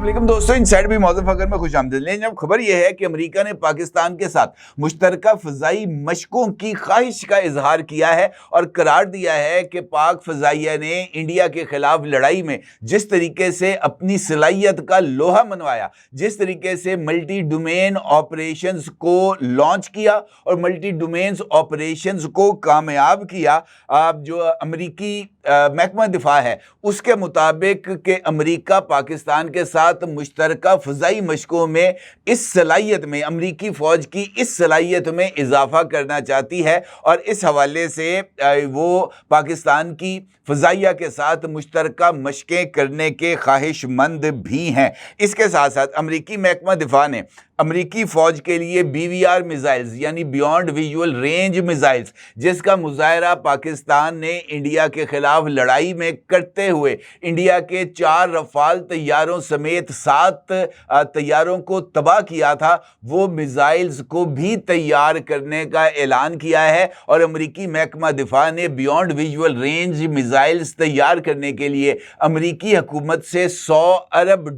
अस्सलाम दोस्तों, इनसाइड भी मौजूद फकर में खुश आमदीद। लेकिन अब खबर यह है कि अमेरिका ने पाकिस्तान के साथ मुश्तरका फ़ज़ाई मशकों की ख्वाहिश का इजहार किया है और करार दिया है कि पाक फ़ज़ाइया ने इंडिया के खिलाफ लड़ाई में जिस तरीके से अपनी सलाहियत का लोहा मनवाया, जिस तरीके से मल्टी डोमेन ऑपरेशंस को लॉन्च किया और मल्टी डोमेन्स ऑपरेशंस को कामयाब किया, जो अमरीकी महकमा दिफा है उसके मुताबिक कि अमरीका पाकिस्तान के साथ मुश्तरका फ़ज़ाई मशकों में इस सलाहियत में, अमरीकी फ़ौज की इस सलाहियत में इजाफ़ा करना चाहती है और इस हवाले से वो पाकिस्तान की फ़ज़ाइया के साथ मुश्तरका मशकें करने के ख्वाहिशमंद भी हैं। इसके साथ साथ अमरीकी महकमा दिफा ने अमरीकी फ़ौज के लिए BVR मिज़ाइल्स यानी बियॉन्ड विजुअल रेंज मिज़ाइल्स, जिसका मुज़ाहरा पाकिस्तान ने इंडिया के ख़िलाफ़ लड़ाई में करते हुए इंडिया के 4 रफ़ाल तैयारों समेत 7 तैयारों को तबाह किया था, वो मिज़ाइल्स को भी तैयार करने का ऐलान किया है। और अमरीकी महकमा दिफा ने बियॉन्ड विजुअल रेंज मिज़ाइल्स तैयार करने के लिए अमरीकी हुकूमत से $100 अरब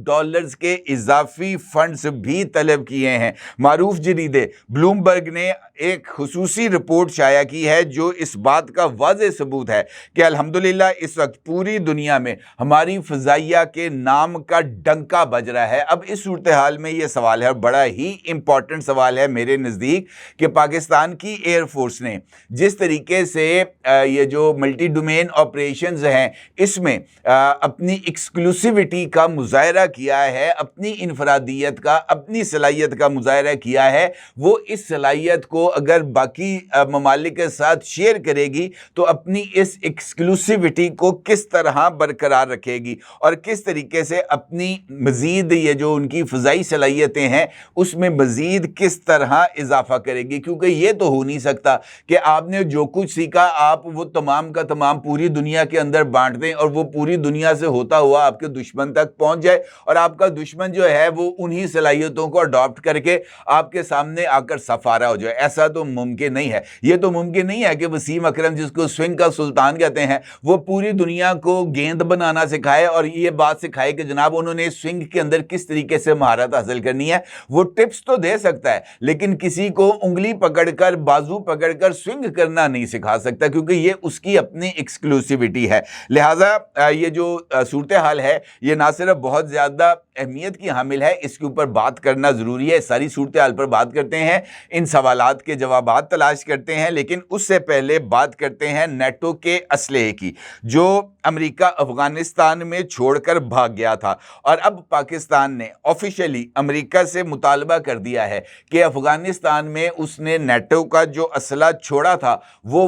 के इजाफी फंड्स भी तलब किए हैं। मारूफ जरीदे ब्लूमबर्ग ने एक खुसूसी रिपोर्ट शाया की है जो इस बात का वाज़े सबूत है कि अल्हम्दुलिल्लाह इस वक्त पूरी दुनिया में हमारी फ़ज़ाइया के नाम का डंका बज रहा है। अब इस सूरत हाल में ये सवाल है, बड़ा ही इम्पॉर्टेंट सवाल है मेरे नज़दीक, कि पाकिस्तान की एयरफोर्स ने जिस तरीके से ये जो मल्टी डोमेन ऑपरेशंस हैं इसमें अपनी एक्सक्लूसिविटी का मुज़ाहरा किया है, अपनी इनफरादियत का, अपनी सलाहियत का मुज़ाहरा किया है, वो इस सलाहियत को अगर बाकी ममालिक के साथ शेयर करेगी तो अपनी इस एक्सक्लूसिविटी को किस तरह बरकरार रखेगी और किस तरीके से अपनी मज़ीद ये जो उनकी फ़ज़ाई सलाहियतें हैं उसमें मज़ीद किस तरह इजाफ़ा करेगी। क्योंकि ये तो हो नहीं सकता कि आपने जो कुछ सीखा आप वो तमाम का तमाम पूरी दुनिया के अंदर बांट दें और वो पूरी दुनिया से होता हुआ आपके दुश्मन तक पहुंच जाए और आपका दुश्मन जो है वो उन्हीं सलाहियतों को अडॉप्ट करके आपके सामने आकर सफारा हो जाए। ऐसा तो मुमकिन नहीं है। ये तो मुमकिन नहीं है कि वसीम अकरम, जिसको स्विंग का सुल्तान कहते हैं, वो पूरी दुनिया को गेंद बनाना सिखाए और ये बात सिखाए कि जनाब उन्होंने स्विंग के अंदर किस तरीके से महारत हासिल करनी है। वो टिप्स तो दे सकता है लेकिन किसी को उंगली पकड़कर, बाजू पकड़कर स्विंग करना नहीं सिखा सकता, क्योंकि ये उसकी अपनी एक्सक्लूसिविटी है। लिहाजा ये जो सूरत हाल है ये ना सिर्फ बहुत ज़्यादा अहमियत की हामिल है, इसके ऊपर बात करना ज़रूरी है। सारी सूरत हाल पर बात करते हैं, इन सवालात के जवाबात तलाश करते हैं, लेकिन उससे पहले बात करते हैं नेटो के असलहे की, जो अमेरिका अफ़गानिस्तान में छोड़कर भाग गया था। और अब पाकिस्तान ने ऑफिशियली अमेरिका से मुतालबा कर दिया है कि अफ़गानिस्तान में उसने नेटो का जो असला छोड़ा था वो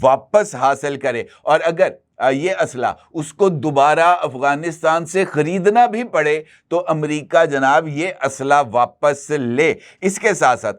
वापस हासिल करे, और अगर ये असला उसको दोबारा अफ़गानिस्तान से ख़रीदना भी पड़े तो अमेरिका जनाब ये असला वापस ले। इसके साथ साथ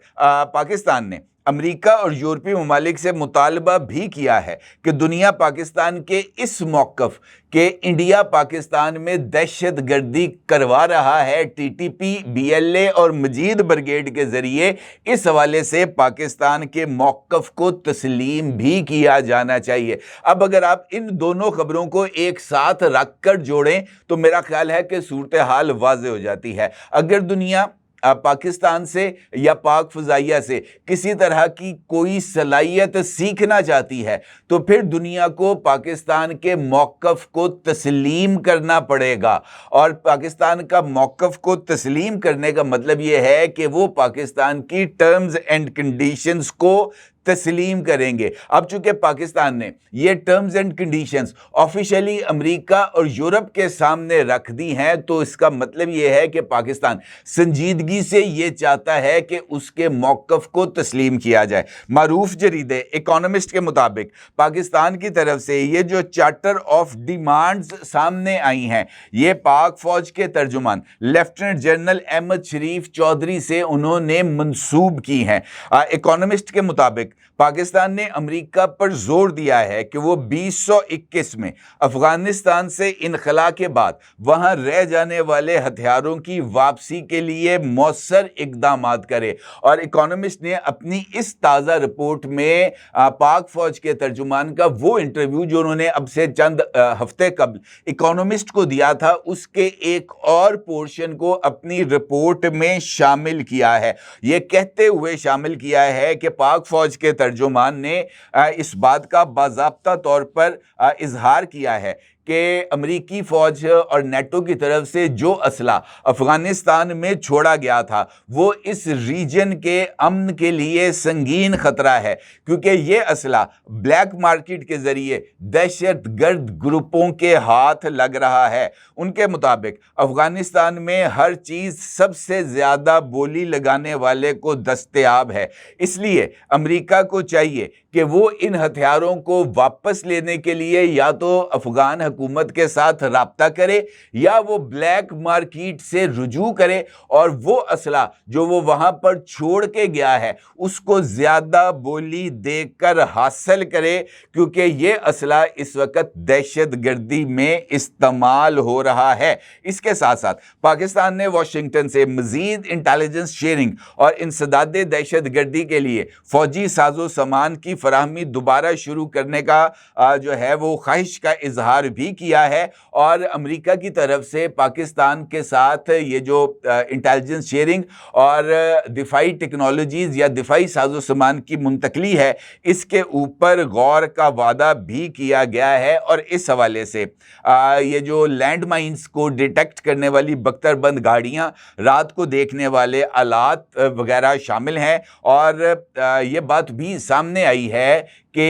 पाकिस्तान ने अमेरिका और यूरोपीय ममालिक से मुतालबा भी किया है कि दुनिया पाकिस्तान के इस मौक़िफ़ कि इंडिया पाकिस्तान में दहशत गर्दी करवा रहा है TTP, BLA और मजीद ब्रिगेड के ज़रिए, इस हवाले से पाकिस्तान के मौक़िफ़ को तस्लीम भी किया जाना चाहिए। अब अगर आप इन दोनों ख़बरों को एक साथ रख कर जोड़ें तो मेरा ख्याल है कि सूरत हाल वाज़े हो जाती है। अगर दुनिया पाकिस्तान से या पाक फ़ज़ाइया से किसी तरह की कोई सलाहियत सीखना चाहती है तो फिर दुनिया को पाकिस्तान के मौक़िफ़ को तस्लीम करना पड़ेगा। और पाकिस्तान का मौक़िफ़ को तस्लीम करने का मतलब ये है कि वो पाकिस्तान की टर्म्स एंड कंडीशंस को तस्लीम करेंगे। अब चूंकि पाकिस्तान ने ये terms and conditions officially America और यूरोप के सामने रख दी हैं तो इसका मतलब ये है कि पाकिस्तान संजीदगी से ये चाहता है कि उसके मौक़िफ़ को तस्लीम किया जाए। मारूफ जरीदे इकोनॉमिस्ट के मुताबिक पाकिस्तान की तरफ से ये जो चार्टर ऑफ डिमांड्स सामने आई हैं ये पाक फ़ौज के तर्जुमान लेफ्टिनेंट जनरल अहमद शरीफ चौधरी से उन्होंने मंसूब की हैं। इकोनॉमिस्ट के मुताबिक पाकिस्तान ने अमेरिका पर जोर दिया है कि वो 2021 में अफगानिस्तान से इनखला के बाद वहां रह जाने वाले हथियारों की वापसी के लिए मौसर इकदामात करे। और इकोनॉमिस्ट ने अपनी इस ताज़ा रिपोर्ट में पाक फौज के तर्जुमान का वो इंटरव्यू जो उन्होंने अब से चंद हफ्ते कबल इकोनॉमिस्ट को दिया था, उसके एक और पोर्शन को अपनी रिपोर्ट में शामिल किया है। ये कहते हुए शामिल किया है कि पाक फौज के तर्जुमान ने इस बात का बाज़ाब्ता तौर पर इजहार किया है कि अमेरिकी फौज और नेटो की तरफ से जो असला अफगानिस्तान में छोड़ा गया था वो इस रीजन के अमन के लिए संगीन खतरा है, क्योंकि ये असला ब्लैक मार्केट के जरिए दहशतगर्द ग्रुपों के हाथ लग रहा है। उनके मुताबिक अफगानिस्तान में हर चीज़ सबसे ज़्यादा बोली लगाने वाले को दस्तयाब है, इसलिए अमेरिका को चाहिए कि वो इन हथियारों को वापस लेने के लिए या तो अफगान हुकूमत के साथ राब्ता करे या वो ब्लैक मार्केट से रुजू करे और वो असला जो वो वहां पर छोड़ के गया है उसको ज्यादा बोली देकर हासिल करे, क्योंकि ये असला इस वक्त दहशतगर्दी में इस्तेमाल हो रहा है। इसके साथ साथ पाकिस्तान ने वाशिंगटन से मजीद इंटेलिजेंस शेयरिंग और इंसदाद दहशतगर्दी के लिए फौजी साजो सामान की फराहमी दोबारा शुरू करने का जो है वो ख्वाहिश का इजहार भी किया है। और अमेरिका की तरफ से पाकिस्तान के साथ ये जो इंटेलिजेंस शेयरिंग और दिफाई टेक्नोलॉजीज़ या दिफाई साजो सामान की मुंतकली है, इसके ऊपर गौर का वादा भी किया गया है। और इस हवाले से ये जो लैंड माइंस को डिटेक्ट करने वाली बख्तरबंद गाड़ियाँ, रात को देखने वाले आलात वगैरह शामिल हैं। और ये बात भी सामने आई है कि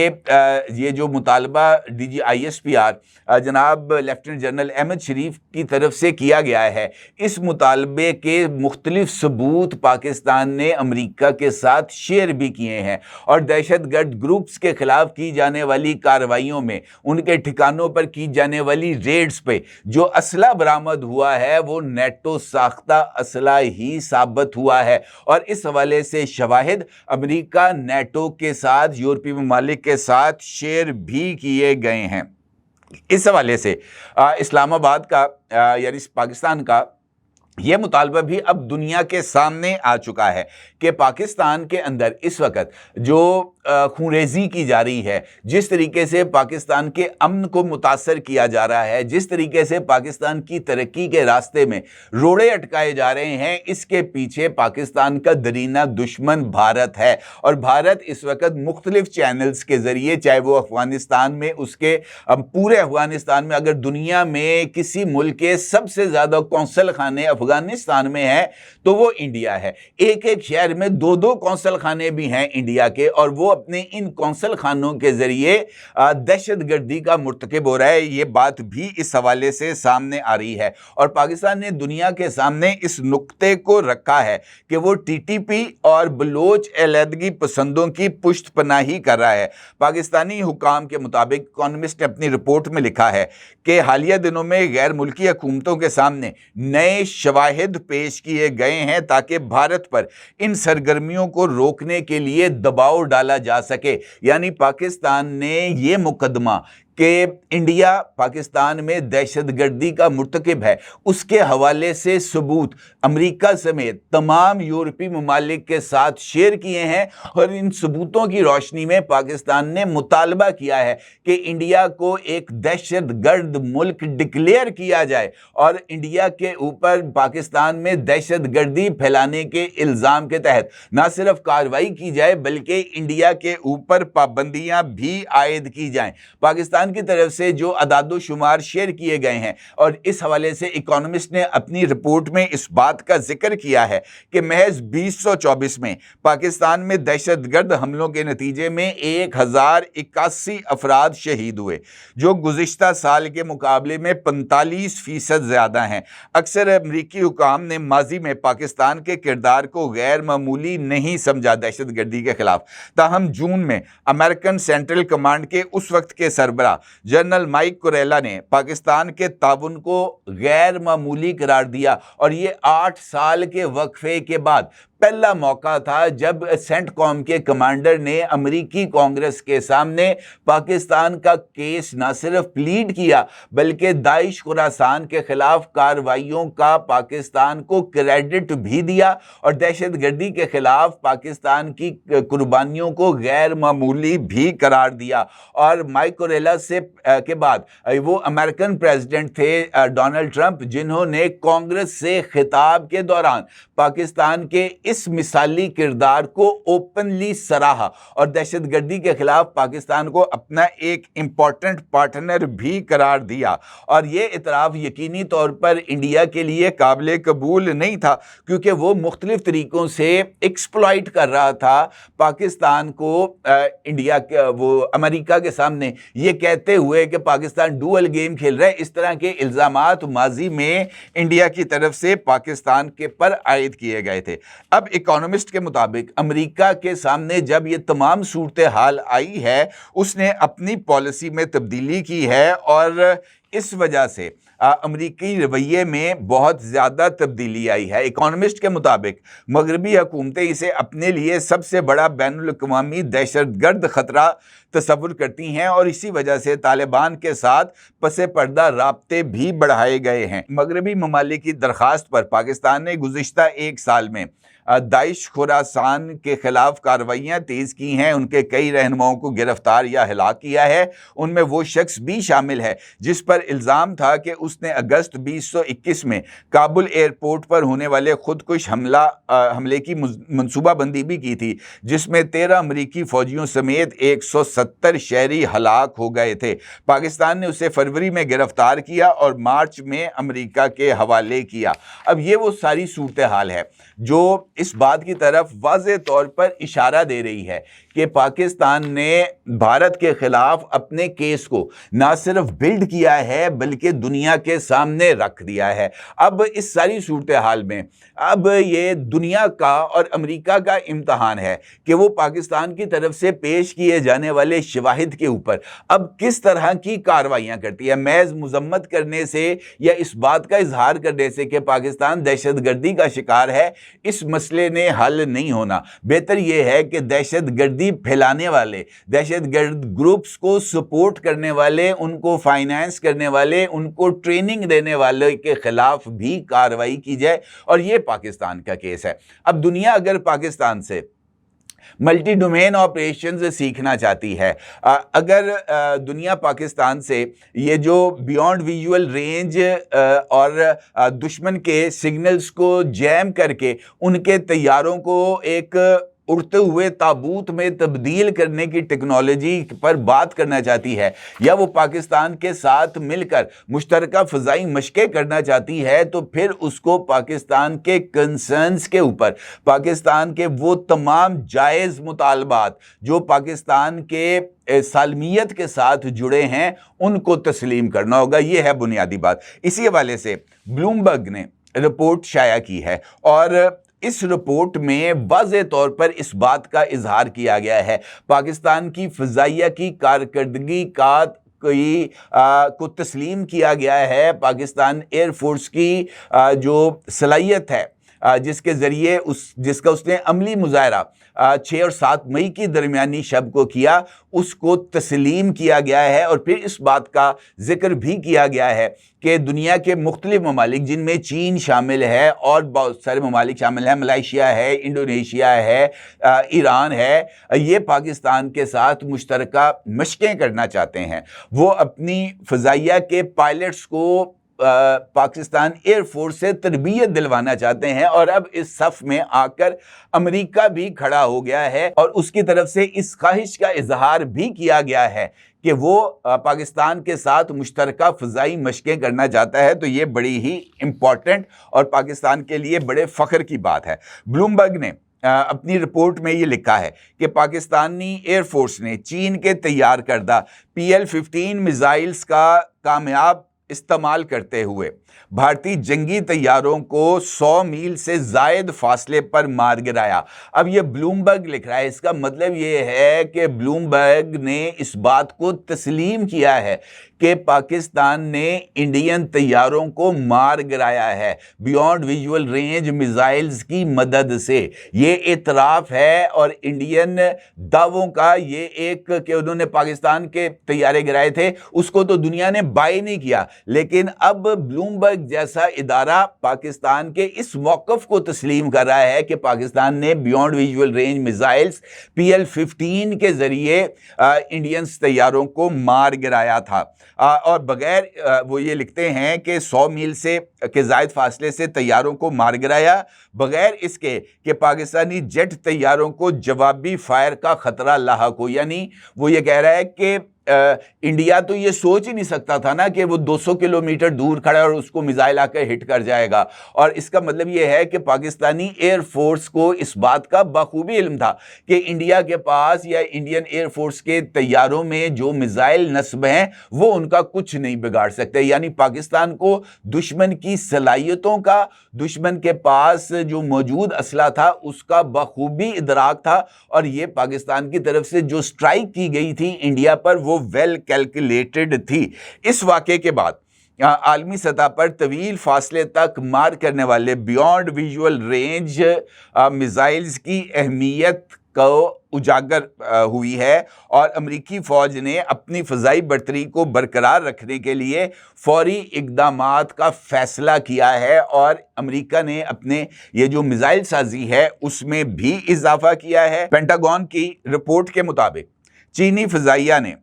ये जो मुतालबा DGISPR जनाब लेफ्टिनेंट जनरल अहमद शरीफ की तरफ से किया गया है, इस मुतालबे के मुख्तलिफ सबूत पाकिस्तान ने अमेरिका के साथ शेयर भी किए हैं। और दहशतगर्द ग्रुप्स के खिलाफ की जाने वाली कार्रवाइयों में उनके ठिकानों पर की जाने वाली रेड्स पे जो असला बरामद हुआ है वो नेटो साख्ता असला ही साबित हुआ है। और इस हवाले से शवाहिद अमेरिका नेटो के साथ, यूरोपीय ममालिक के साथ शेयर भी किए गए हैं। इस हवाले से इस्लामाबाद का यानी पाकिस्तान का यह मुतालबा भी अब दुनिया के सामने आ चुका है कि पाकिस्तान के अंदर इस वक्त जो खूनरेज़ी की जा रही है, जिस तरीके से पाकिस्तान के अमन को मुतासर किया जा रहा है, जिस तरीके से पाकिस्तान की तरक्की के रास्ते में रोड़े अटकाए जा रहे हैं, इसके पीछे पाकिस्तान का दरीना दुश्मन भारत है। और भारत इस वक्त मुख्तलिफ चैनल्स के ज़रिए, चाहे वो अफगानिस्तान में, उसके पूरे अफगानिस्तान में, अगर दुनिया में किसी मुल्क के सबसे ज़्यादा कौंसल खाने अफगानिस्तान में है तो वो इंडिया है। एक एक शहर में 2-2 कौंसल खाने भी हैं इंडिया के, और वो अपने इन कौंसल खानों के जरिए दहशतगर्दी का मुर्तकिब हो रहा है। ये बात भी इस हवाले से सामने आ रही है। और पाकिस्तान ने दुनिया के सामने इस नुक्ते को रखा है कि वो TTP और बलोच अलहदगी पसंदों की पुष्ट पनाही कर रहा है। पाकिस्तानी हुकाम के मुताबिक इकोनॉमिस्ट ने अपनी रिपोर्ट में लिखा है कि हालिया दिनों में गैर मुल्की हुकूमतों के सामने नए शवाहिद पेश किए गए हैं ताकि भारत पर इन सरगर्मियों को रोकने के लिए दबाव डाला जा सके। यानी पाकिस्तान ने ये मुकदमा कि इंडिया पाकिस्तान में दहशतगर्दी का मुर्तकिब है, उसके हवाले से सबूत अमेरिका समेत तमाम यूरोपीय ममालिक के साथ शेयर किए हैं। और इन सबूतों की रोशनी में पाकिस्तान ने मुतालबा किया है कि इंडिया को एक दहशतगर्द मुल्क डिक्लेयर किया जाए और इंडिया के ऊपर पाकिस्तान में दहशतगर्दी फैलाने के इल्ज़ाम के तहत ना सिर्फ कार्रवाई की जाए बल्कि इंडिया के ऊपर पाबंदियां भी आयद की जाएं। पाकिस्तान की तरफ से जो अदादो शुमार शेयर किए गए हैं, और इस हवाले से इकोनॉमिस्ट ने अपनी रिपोर्ट में इस बात का जिक्र किया है कि महज 2024 में पाकिस्तान में दहशतगर्द हमलों के नतीजे में 1081 अफराद शहीद हुए, जो गुज़िश्ता साल के मुकाबले में 45% ज़्यादा हैं। अक्सर अमरीकी हुकाम ने माजी में पाकिस्तान के किरदार को गैर मामूली नहीं समझा दहशतगर्दी के खिलाफ। ताहम जून में अमेरिकन सेंट्रल कमांड के उस वक्त के सरबरा जनरल माइक कुरेला ने पाकिस्तान के ताउन को गैर मामूली करार दिया, और ये 8 साल के वक्फे के बाद پہلا موقع تھا جب سینٹ کام کے کمانڈر نے امریکی کانگریس کے سامنے پاکستان کا کیس نہ صرف پلیڈ کیا بلکہ داعش خراسان کے خلاف کارروائیوں کا پاکستان کو کریڈٹ بھی دیا اور دہشت گردی کے خلاف پاکستان کی قربانیوں کو غیر معمولی بھی قرار دیا۔ اور مائک اوریلا سے کے بعد وہ امریکن پریزیڈنٹ تھے ڈونلڈ ٹرمپ، جنہوں نے کانگریس سے خطاب کے دوران پاکستان کے اس مثالی کردار کو اوپنلی سراہا اور دہشت گردی کے خلاف پاکستان کو اپنا ایک امپورٹنٹ پارٹنر بھی قرار دیا۔ اور یہ اعتراف یقینی طور پر انڈیا کے لیے قابل قبول نہیں تھا، کیونکہ وہ مختلف طریقوں سے ایکسپلائٹ کر رہا تھا پاکستان کو امریکہ کے سامنے، یہ کہتے ہوئے کہ پاکستان ڈوئل گیم کھیل رہا ہے۔ اس طرح کے الزامات ماضی میں انڈیا کی طرف سے پاکستان کے پر عائد کیے گئے تھے۔ اب اکانومسٹ کے مطابق امریکہ کے سامنے جب یہ تمام صورتحال آئی ہے، اس نے اپنی پالیسی میں تبدیلی کی ہے اور اس وجہ سے امریکی رویے میں بہت زیادہ تبدیلی آئی ہے۔ اکانومسٹ کے مطابق مغربی حکومتیں اسے اپنے لیے سب سے بڑا بین الاقوامی دہشت گرد خطرہ تصور کرتی ہیں اور اسی وجہ سے طالبان کے ساتھ پس پردہ رابطے بھی بڑھائے گئے ہیں۔ مغربی ممالک کی درخواست پر پاکستان نے گزشتہ ایک سال میں داعش خراسان کے خلاف کارروائیاں تیز کی ہیں، ان کے کئی رہنماؤں کو گرفتار یا ہلاک کیا ہے۔ ان میں وہ شخص بھی شامل ہے جس پر الزام تھا کہ اس نے اگست 2021 میں کابل ایئرپورٹ پر ہونے والے خودکش حملے کی منصوبہ بندی بھی کی تھی، جس میں 13 امریکی فوجیوں سمیت 170 شہری ہلاک ہو گئے تھے۔ پاکستان نے اسے فروری میں گرفتار کیا اور مارچ میں امریکہ کے حوالے کیا۔ اب یہ وہ ساری صورتحال ہے جو اس بات کی طرف واضح طور پر اشارہ دے رہی ہے کہ پاکستان نے بھارت کے خلاف اپنے کیس کو نہ صرف بلڈ کیا ہے بلکہ دنیا کے سامنے رکھ دیا ہے۔ اب اس ساری صورتحال میں اب یہ دنیا کا اور امریکہ کا امتحان ہے کہ وہ پاکستان کی طرف سے پیش کیے جانے والے شواہد کے اوپر اب کس طرح کی کارروائیاں کرتی ہے۔ محض مذمت کرنے سے یا اس بات کا اظہار کرنے سے کہ پاکستان دہشت گردی کا شکار ہے، اس مسئلے نے حل نہیں ہونا۔ بہتر یہ ہے کہ دہشت گردی پھیلانے والے، دہشت گرد گروپس کو سپورٹ کرنے والے، ان کو فائنانس کرنے والے، ان کو ٹریننگ دینے والے کے خلاف بھی کارروائی کی جائے، اور یہ پاکستان کا کیس ہے۔ اب دنیا اگر پاکستان سے ملٹی ڈومین آپریشنز سیکھنا چاہتی ہے، اگر دنیا پاکستان سے یہ جو بیونڈ ویژول رینج اور دشمن کے سگنلز کو جیم کر کے ان کے طیاروں کو ایک اڑتے ہوئے تابوت میں تبدیل کرنے کی ٹیکنالوجی پر بات کرنا چاہتی ہے، یا وہ پاکستان کے ساتھ مل کر مشترکہ فضائی مشقیں کرنا چاہتی ہے، تو پھر اس کو پاکستان کے کنسرنز کے اوپر، پاکستان کے وہ تمام جائز مطالبات جو پاکستان کے سالمیت کے ساتھ جڑے ہیں، ان کو تسلیم کرنا ہوگا۔ یہ ہے بنیادی بات۔ اسی حوالے سے بلومبرگ نے رپورٹ شائع کی ہے اور اس رپورٹ میں واضح طور پر اس بات کا اظہار کیا گیا ہے پاکستان کی فضائیہ کی کارکردگی کو تسلیم کیا گیا ہے۔ پاکستان ایئر فورس کی جو صلاحیت ہے، جس کے ذریعے جس کا اس نے عملی مظاہرہ 6 اور 7 مئی کی درمیانی شب کو کیا، اس کو تسلیم کیا گیا ہے۔ اور پھر اس بات کا ذکر بھی کیا گیا ہے کہ دنیا کے مختلف ممالک، جن میں چین شامل ہے اور بہت سارے ممالک شامل ہیں، ملائیشیا ہے، انڈونیشیا ہے، ایران ہے، یہ پاکستان کے ساتھ مشترکہ مشقیں کرنا چاہتے ہیں۔ وہ اپنی فضائیہ کے پائلٹس کو پاکستان ایئر فورس سے تربیت دلوانا چاہتے ہیں، اور اب اس صف میں آ کر امریکہ بھی کھڑا ہو گیا ہے اور اس کی طرف سے اس خواہش کا اظہار بھی کیا گیا ہے کہ وہ پاکستان کے ساتھ مشترکہ فضائی مشقیں کرنا چاہتا ہے۔ تو یہ بڑی ہی امپورٹنٹ اور پاکستان کے لیے بڑے فخر کی بات ہے۔ بلومبرگ نے اپنی رپورٹ میں یہ لکھا ہے کہ پاکستانی ایئر فورس نے چین کے تیار کردہ PL-15 میزائلز کا کامیاب استعمال کرتے ہوئے بھارتی جنگی طیاروں کو 100 میل سے زائد فاصلے پر مار گرایا۔ اب یہ بلومبرگ لکھ رہا ہے، اس کا مطلب یہ ہے کہ بلومبرگ نے اس بات کو تسلیم کیا ہے کہ پاکستان نے انڈین طیاروں کو مار گرایا ہے بیونڈ ویژول رینج میزائلز کی مدد سے۔ یہ اعتراف ہے اور انڈین دعووں کا یہ ایک کہ انہوں نے پاکستان کے طیارے گرائے تھے، اس کو تو دنیا نے بائی نہیں کیا، لیکن اب بلومبرگ جیسا ادارہ پاکستان کے اس موقف کو تسلیم کر رہا ہے کہ پاکستان نے beyond visual range missiles PL-15 کے ذریعے انڈین طیاروں کو مار گرایا تھا، اور بغیر وہ یہ لکھتے ہیں کہ 100 میل سے کے زائد فاصلے سے طیاروں کو مار گرایا، بغیر اس کے کہ پاکستانی جیٹ طیاروں کو جوابی فائر کا خطرہ لاحق ہو۔ یعنی وہ یہ کہہ رہا ہے کہ انڈیا تو یہ سوچ ہی نہیں سکتا تھا نا کہ وہ 200 کلومیٹر دور کھڑا ہے اور اس کو میزائل آ کر ہٹ کر جائے گا، اور اس کا مطلب یہ ہے کہ پاکستانی ایئر فورس کو اس بات کا بخوبی علم تھا کہ انڈیا کے پاس یا انڈین ایئر فورس کے طیاروں میں جو میزائل نصب ہیں وہ ان کا کچھ نہیں بگاڑ سکتے۔ یعنی پاکستان کو دشمن کی صلاحیتوں کا، دشمن کے پاس جو موجود اسلحہ تھا اس کا بخوبی ادراک تھا، اور یہ پاکستان کی طرف سے جو سٹرائک کی گئی تھی انڈیا پر وہ ویل کیلکولیٹڈ تھی۔ اس واقعے کے بعد عالمی سطح پر طویل فاصلے تک مار کرنے والے بیونڈ ویژول رینج میزائلز کی اہمیت کو اجاگر ہوئی ہے، اور امریکی فوج نے اپنی فضائی برتری کو برقرار رکھنے کے لیے فوری اقدامات کا فیصلہ کیا ہے، اور امریکہ نے اپنے یہ جو میزائل سازی ہے اس میں بھی اضافہ کیا ہے۔ پینٹاگون کی رپورٹ کے مطابق چینی فضائیہ نے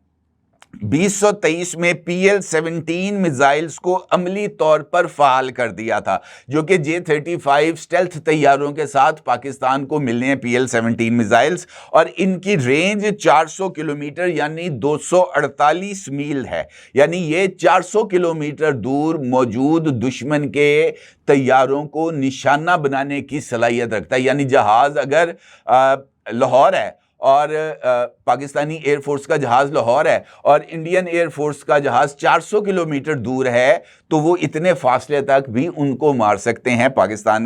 2023 میں PL-17 میزائلز کو عملی طور پر فعال کر دیا تھا، جو کہ J-35 اسٹیلتھ طیاروں کے ساتھ پاکستان کو ملنے ہیں PL-17 میزائلز، اور ان کی رینج 400 کلومیٹر یعنی 248 میل ہے۔ یعنی یہ 400 کلومیٹر دور موجود دشمن کے طیاروں کو نشانہ بنانے کی صلاحیت رکھتا ہے۔ یعنی جہاز اگر لاہور ہے اور پاکستانی ایئر فورس کا جہاز لاہور ہے اور انڈین ایئر فورس کا جہاز 400 کلومیٹر دور ہے تو وہ اتنے فاصلے تک بھی ان کو مار سکتے ہیں۔ پاکستان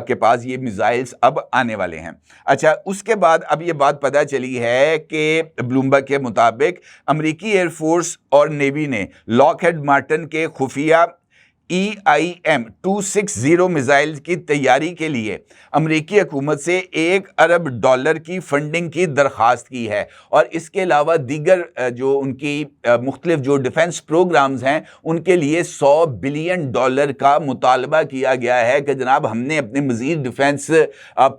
کے پاس یہ میزائلز اب آنے والے ہیں۔ اچھا، اس کے بعد اب یہ بات پتہ چلی ہے کہ بلومبرگ کے مطابق امریکی ایئر فورس اور نیوی نے لاک ہیڈ مارٹن کے خفیہ EIM-260 میزائل کی تیاری کے لیے امریکی حکومت سے $1 ارب کی فنڈنگ کی درخواست کی ہے، اور اس کے علاوہ دیگر جو ان کی مختلف جو ڈیفنس پروگرامز ہیں ان کے لیے $100 بلین کا مطالبہ کیا گیا ہے کہ جناب ہم نے اپنے مزید ڈیفنس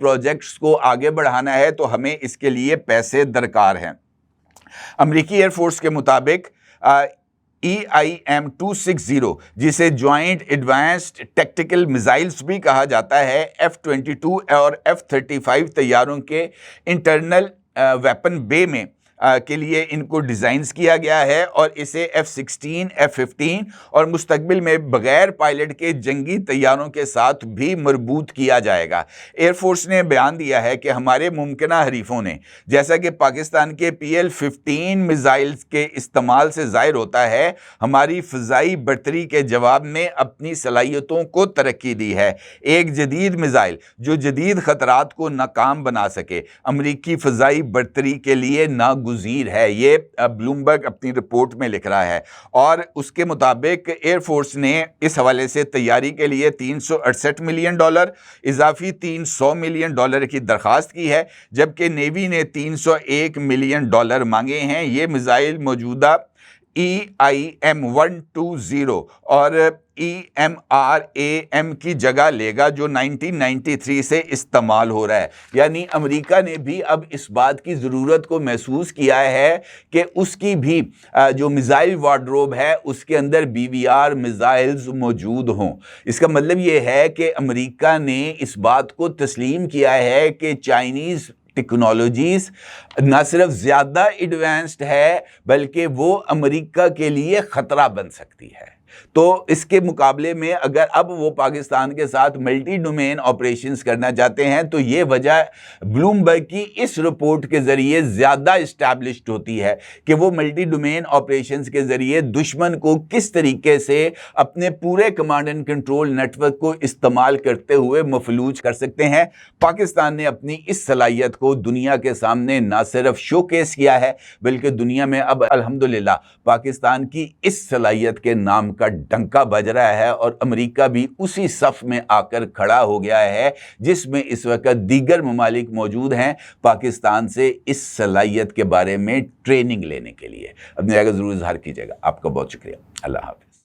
پروجیکٹس کو آگے بڑھانا ہے تو ہمیں اس کے لیے پیسے درکار ہیں۔ امریکی ایئر فورس کے مطابق EIM-260 جسے جوائنٹ ایڈوانسڈ ٹیکٹیکل میزائلز بھی کہا جاتا ہے، F-22 اور F-35 طیاروں کے انٹرنل ویپن بے میں کے لیے ان کو ڈیزائنز کیا گیا ہے، اور اسے F-16 F-15 اور مستقبل میں بغیر پائلٹ کے جنگی طیاروں کے ساتھ بھی مربوط کیا جائے گا۔ ایئر فورس نے بیان دیا ہے کہ ہمارے ممکنہ حریفوں نے، جیسا کہ پاکستان کے PL-15 میزائلز کے استعمال سے ظاہر ہوتا ہے، ہماری فضائی برتری کے جواب میں اپنی صلاحیتوں کو ترقی دی ہے۔ ایک جدید میزائل جو جدید خطرات کو ناکام بنا سکے امریکی فضائی برتری کے لیے ناگزیر ہے، یہ بلومبرگ اپنی رپورٹ میں لکھ رہا ہے۔ اور اس کے مطابق ایئر فورس نے اس حوالے سے تیاری کے لیے $368 ملین اضافی $300 ملین کی درخواست کی ہے، جبکہ نیوی نے $301 ملین مانگے ہیں۔ یہ میزائل موجودہ EIM-120 اور EMRAM کی جگہ لے گا جو 1993 سے استعمال ہو رہا ہے۔ یعنی امریکہ نے بھی اب اس بات کی ضرورت کو محسوس کیا ہے کہ اس کی بھی جو میزائل وارڈروب ہے اس کے اندر BVR میزائلز موجود ہوں۔ اس کا مطلب یہ ہے کہ امریکہ نے اس بات کو تسلیم کیا ہے کہ چائنیز ٹیکنالوجیز نہ صرف زیادہ ایڈوانسڈ ہے بلکہ وہ امریکہ کے لیے خطرہ بن سکتی ہے۔ تو اس کے مقابلے میں اگر اب وہ پاکستان کے ساتھ ملٹی ڈومین آپریشنز کرنا چاہتے ہیں تو یہ وجہ بلومبرگ کی اس رپورٹ کے ذریعے زیادہ اسٹیبلشڈ ہوتی ہے کہ وہ ملٹی ڈومین آپریشنز کے ذریعے دشمن کو کس طریقے سے اپنے پورے command and control network کو استعمال کرتے ہوئے مفلوج کر سکتے ہیں۔ پاکستان نے اپنی اس صلاحیت کو دنیا کے سامنے نہ صرف شو کیس کیا ہے بلکہ دنیا میں اب الحمدللہ پاکستان کی اس صلاحیت کے نام کا ڈنکا بج رہا ہے، اور امریکہ بھی اسی صف میں آ کر کھڑا ہو گیا ہے جس میں اس وقت دیگر ممالک موجود ہیں پاکستان سے اس صلاحیت کے بارے میں ٹریننگ لینے کے لیے۔ اپنی جگہ ضرور اظہار کیجیے گا۔ آپ کا بہت شکریہ۔ اللہ حافظ۔